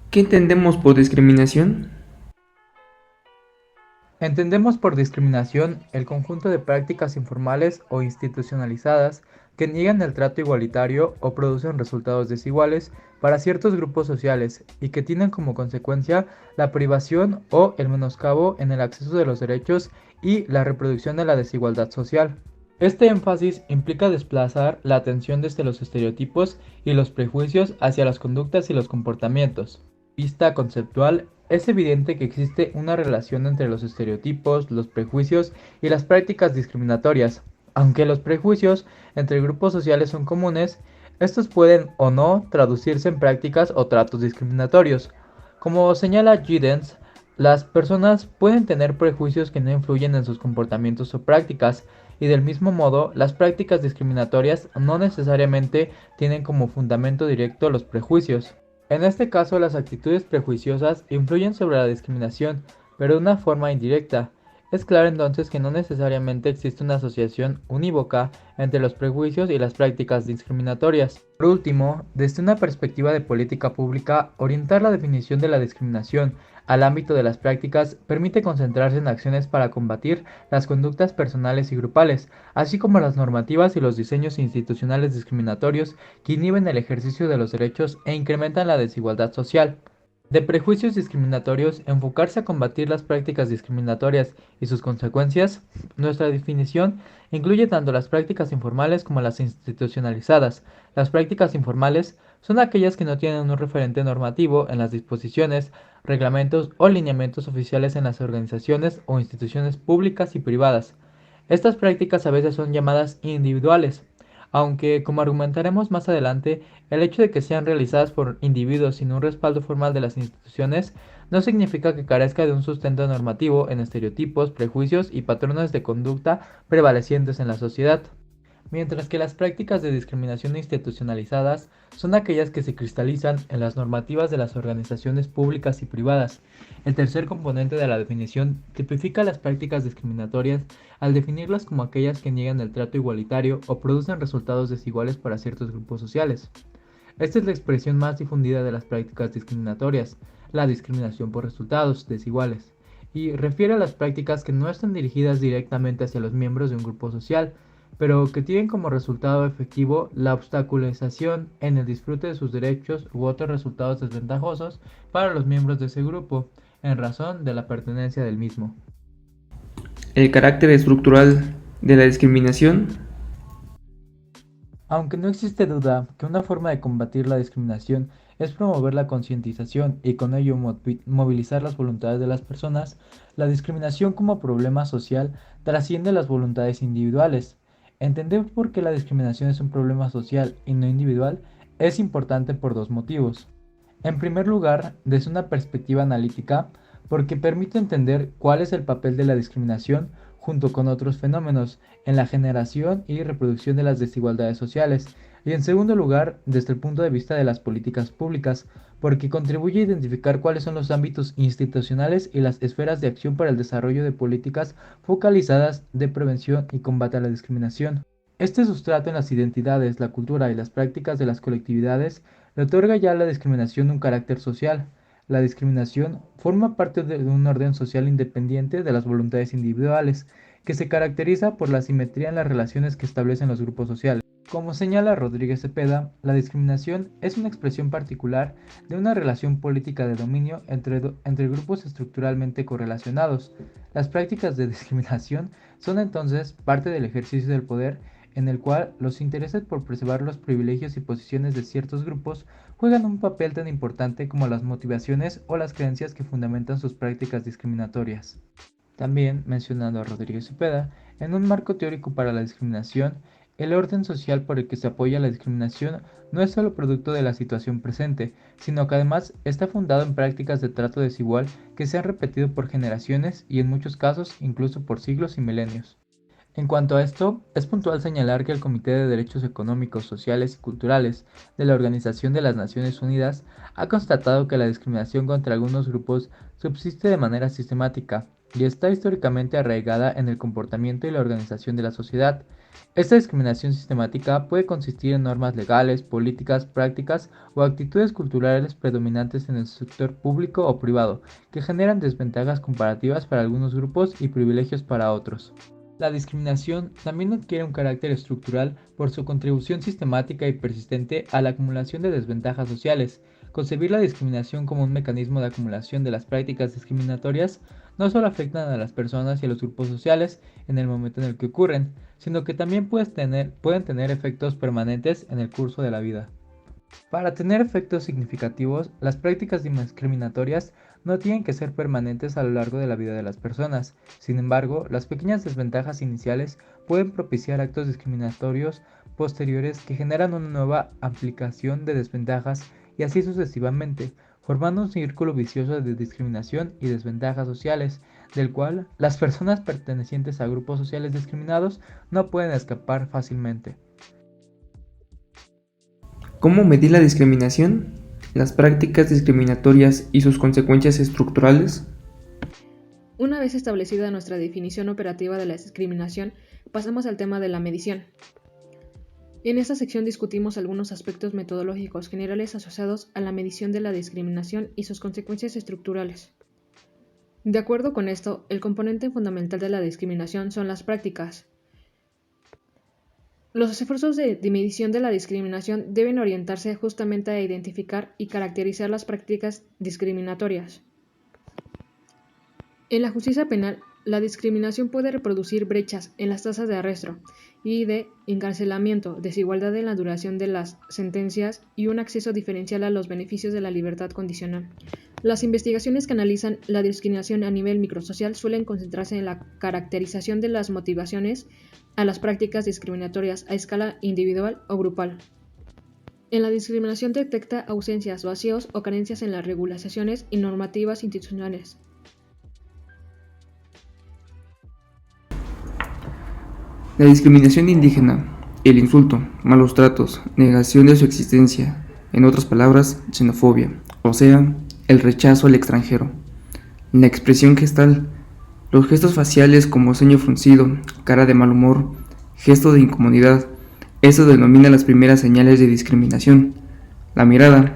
¿Qué entendemos por discriminación? Entendemos por discriminación el conjunto de prácticas informales o institucionalizadas que niegan el trato igualitario o producen resultados desiguales para ciertos grupos sociales y que tienen como consecuencia la privación o el menoscabo en el acceso de los derechos y la reproducción de la desigualdad social. Este énfasis implica desplazar la atención desde los estereotipos y los prejuicios hacia las conductas y los comportamientos. Vista conceptual, es evidente que existe una relación entre los estereotipos, los prejuicios y las prácticas discriminatorias. Aunque los prejuicios entre grupos sociales son comunes, estos pueden o no traducirse en prácticas o tratos discriminatorios. Como señala Giddens, las personas pueden tener prejuicios que no influyen en sus comportamientos o prácticas, y del mismo modo, las prácticas discriminatorias no necesariamente tienen como fundamento directo los prejuicios. En este caso, las actitudes prejuiciosas influyen sobre la discriminación, pero de una forma indirecta. Es claro entonces que no necesariamente existe una asociación unívoca entre los prejuicios y las prácticas discriminatorias. Por último, desde una perspectiva de política pública, orientar la definición de la discriminación al ámbito de las prácticas permite concentrarse en acciones para combatir las conductas personales y grupales, así como las normativas y los diseños institucionales discriminatorios que inhiben el ejercicio de los derechos e incrementan la desigualdad social. De prejuicios discriminatorios, enfocarse a combatir las prácticas discriminatorias y sus consecuencias, nuestra definición incluye tanto las prácticas informales como las institucionalizadas. Las prácticas informales son aquellas que no tienen un referente normativo en las disposiciones, reglamentos o lineamientos oficiales en las organizaciones o instituciones públicas y privadas. Estas prácticas a veces son llamadas individuales, aunque, como argumentaremos más adelante, el hecho de que sean realizadas por individuos sin un respaldo formal de las instituciones no significa que carezca de un sustento normativo en estereotipos, prejuicios y patrones de conducta prevalecientes en la sociedad, mientras que las prácticas de discriminación institucionalizadas son aquellas que se cristalizan en las normativas de las organizaciones públicas y privadas. El tercer componente de la definición tipifica las prácticas discriminatorias al definirlas como aquellas que niegan el trato igualitario o producen resultados desiguales para ciertos grupos sociales. Esta es la expresión más difundida de las prácticas discriminatorias, la discriminación por resultados desiguales, y refiere a las prácticas que no están dirigidas directamente hacia los miembros de un grupo social, pero que tienen como resultado efectivo la obstaculización en el disfrute de sus derechos u otros resultados desventajosos para los miembros de ese grupo, en razón de la pertenencia del mismo. El carácter estructural de la discriminación. Aunque no existe duda que una forma de combatir la discriminación es promover la concientización y con ello movilizar las voluntades de las personas, la discriminación como problema social trasciende las voluntades individuales. Entender por qué la discriminación es un problema social y no individual es importante por dos motivos. En primer lugar, desde una perspectiva analítica, porque permite entender cuál es el papel de la discriminación junto con otros fenómenos en la generación y reproducción de las desigualdades sociales. Y en segundo lugar, desde el punto de vista de las políticas públicas, porque contribuye a identificar cuáles son los ámbitos institucionales y las esferas de acción para el desarrollo de políticas focalizadas de prevención y combate a la discriminación. Este sustrato en las identidades, la cultura y las prácticas de las colectividades le otorga ya a la discriminación un carácter social. La discriminación forma parte de un orden social independiente de las voluntades individuales, que se caracteriza por la simetría en las relaciones que establecen los grupos sociales. Como señala Rodríguez Cepeda, la discriminación es una expresión particular de una relación política de dominio entre grupos estructuralmente correlacionados. Las prácticas de discriminación son entonces parte del ejercicio del poder en el cual los intereses por preservar los privilegios y posiciones de ciertos grupos juegan un papel tan importante como las motivaciones o las creencias que fundamentan sus prácticas discriminatorias. También, mencionando a Rodríguez Cepeda, en un marco teórico para la discriminación, el orden social por el que se apoya la discriminación no es solo producto de la situación presente, sino que además está fundado en prácticas de trato desigual que se han repetido por generaciones y en muchos casos incluso por siglos y milenios. En cuanto a esto, es puntual señalar que el Comité de Derechos Económicos, Sociales y Culturales de la Organización de las Naciones Unidas ha constatado que la discriminación contra algunos grupos subsiste de manera sistemática y está históricamente arraigada en el comportamiento y la organización de la sociedad. Esta discriminación sistemática puede consistir en normas legales, políticas, prácticas o actitudes culturales predominantes en el sector público o privado, que generan desventajas comparativas para algunos grupos y privilegios para otros. La discriminación también adquiere un carácter estructural por su contribución sistemática y persistente a la acumulación de desventajas sociales. Concebir la discriminación como un mecanismo de acumulación de las prácticas discriminatorias no solo afectan a las personas y a los grupos sociales en el momento en el que ocurren, sino que también pueden tener efectos permanentes en el curso de la vida. Para tener efectos significativos, las prácticas discriminatorias no tienen que ser permanentes a lo largo de la vida de las personas. Sin embargo, las pequeñas desventajas iniciales pueden propiciar actos discriminatorios posteriores que generan una nueva ampliación de desventajas y así sucesivamente, formando un círculo vicioso de discriminación y desventajas sociales, del cual las personas pertenecientes a grupos sociales discriminados no pueden escapar fácilmente. ¿Cómo medir la discriminación? Las prácticas discriminatorias y sus consecuencias estructurales. Una vez establecida nuestra definición operativa de la discriminación, pasamos al tema de la medición. En esta sección discutimos algunos aspectos metodológicos generales asociados a la medición de la discriminación y sus consecuencias estructurales. De acuerdo con esto, el componente fundamental de la discriminación son las prácticas. Los esfuerzos de medición de la discriminación deben orientarse justamente a identificar y caracterizar las prácticas discriminatorias. En la justicia penal, la discriminación puede reproducir brechas en las tasas de arresto y de encarcelamiento, desigualdad en la duración de las sentencias y un acceso diferencial a los beneficios de la libertad condicional. Las investigaciones que analizan la discriminación a nivel microsocial suelen concentrarse en la caracterización de las motivaciones a las prácticas discriminatorias a escala individual o grupal. En la discriminación detecta ausencias, vacíos o carencias en las regulaciones y normativas institucionales. La discriminación indígena, el insulto, malos tratos, negación de su existencia, en otras palabras, xenofobia, o sea, el rechazo al extranjero. La expresión gestal, los gestos faciales como ceño fruncido, cara de mal humor, gesto de incomodidad, eso denomina las primeras señales de discriminación. La mirada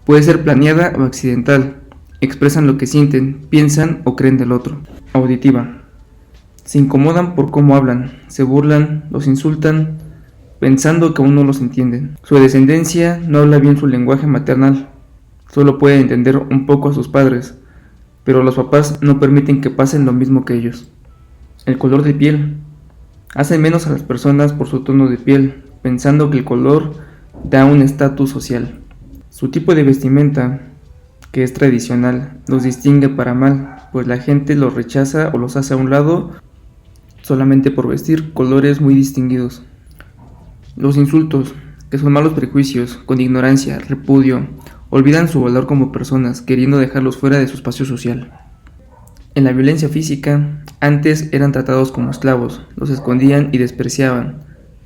puede ser planeada o accidental, expresan lo que sienten, piensan o creen del otro. Auditiva, se incomodan por cómo hablan, se burlan, los insultan, pensando que aún no los entienden. Su descendencia no habla bien su lenguaje maternal, solo puede entender un poco a sus padres, pero los papás no permiten que pasen lo mismo que ellos. El color de piel. Hacen menos a las personas por su tono de piel, pensando que el color da un estatus social. Su tipo de vestimenta, que es tradicional, los distingue para mal, pues la gente los rechaza o los hace a un lado solamente por vestir colores muy distinguidos. Los insultos, que son malos prejuicios, con ignorancia, repudio, olvidan su valor como personas, queriendo dejarlos fuera de su espacio social. En la violencia física, antes eran tratados como esclavos, los escondían y despreciaban.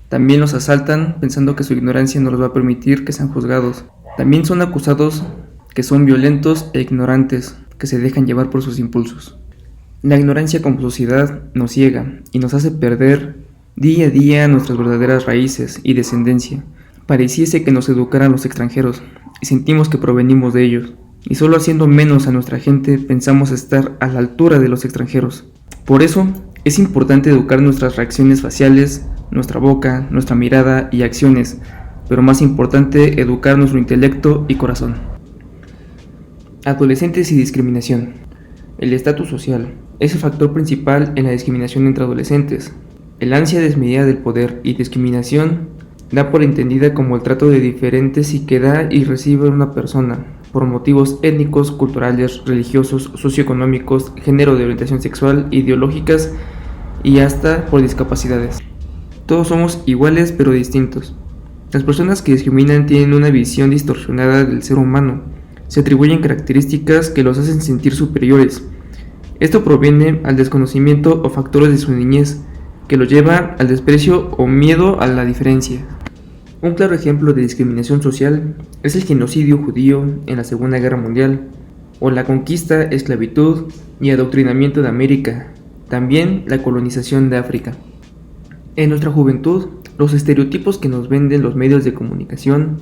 También los asaltan pensando que su ignorancia no les va a permitir que sean juzgados. También son acusados que son violentos e ignorantes, que se dejan llevar por sus impulsos. La ignorancia como sociedad nos ciega y nos hace perder día a día nuestras verdaderas raíces y descendencia. Pareciese que nos educaran los extranjeros y sentimos que provenimos de ellos, y solo haciendo menos a nuestra gente pensamos estar a la altura de los extranjeros. Por eso es importante educar nuestras reacciones faciales, nuestra boca, nuestra mirada y acciones, pero más importante educar nuestro intelecto y corazón. Adolescentes y discriminación. El estatus social es el factor principal en la discriminación entre adolescentes. El ansia desmedida del poder y discriminación da por entendida como el trato de diferentes y que da y recibe una persona por motivos étnicos, culturales, religiosos, socioeconómicos, género de orientación sexual, ideológicas y hasta por discapacidades. Todos somos iguales pero distintos. Las personas que discriminan tienen una visión distorsionada del ser humano. Se atribuyen características que los hacen sentir superiores. Esto proviene al desconocimiento o factores de su niñez, que los lleva al desprecio o miedo a la diferencia. Un claro ejemplo de discriminación social es el genocidio judío en la Segunda Guerra Mundial, o la conquista, esclavitud y adoctrinamiento de América, también la colonización de África. En nuestra juventud, los estereotipos que nos venden los medios de comunicación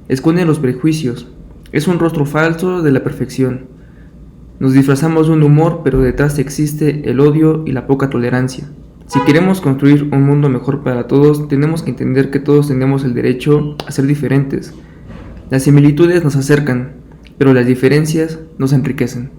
esconden los prejuicios. Es un rostro falso de la perfección. Nos disfrazamos de un humor, pero detrás existe el odio y la poca tolerancia. Si queremos construir un mundo mejor para todos, tenemos que entender que todos tenemos el derecho a ser diferentes. Las similitudes nos acercan, pero las diferencias nos enriquecen.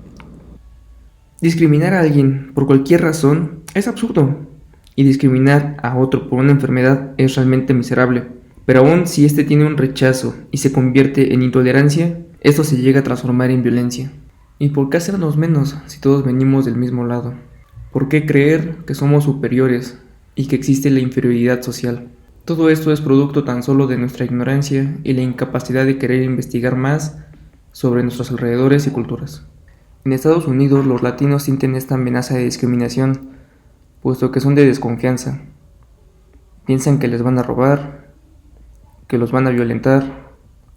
Discriminar a alguien por cualquier razón es absurdo, y discriminar a otro por una enfermedad es realmente miserable. Pero aún si este tiene un rechazo y se convierte en intolerancia, esto se llega a transformar en violencia. ¿Y por qué hacernos menos si todos venimos del mismo lado? ¿Por qué creer que somos superiores y que existe la inferioridad social? Todo esto es producto tan solo de nuestra ignorancia y la incapacidad de querer investigar más sobre nuestros alrededores y culturas. En Estados Unidos, los latinos sienten esta amenaza de discriminación, puesto que son de desconfianza. Piensan que les van a robar, que los van a violentar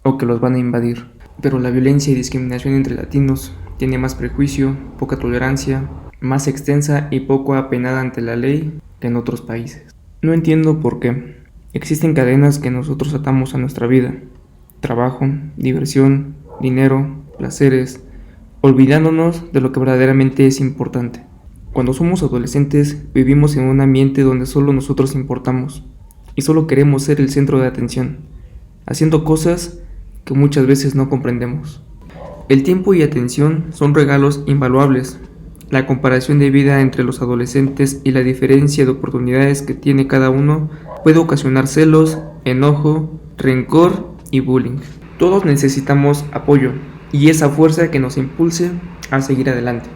o que los van a invadir. Pero la violencia y discriminación entre latinos tiene más prejuicio, poca tolerancia, más extensa y poco apenada ante la ley que en otros países. No entiendo por qué. Existen cadenas que nosotros atamos a nuestra vida: trabajo, diversión, dinero, placeres, olvidándonos de lo que verdaderamente es importante. Cuando somos adolescentes, vivimos en un ambiente donde solo nosotros importamos y solo queremos ser el centro de atención, haciendo cosas que muchas veces no comprendemos. El tiempo y atención son regalos invaluables. La comparación de vida entre los adolescentes y la diferencia de oportunidades que tiene cada uno puede ocasionar celos, enojo, rencor y bullying. Todos necesitamos apoyo y esa fuerza que nos impulse a seguir adelante.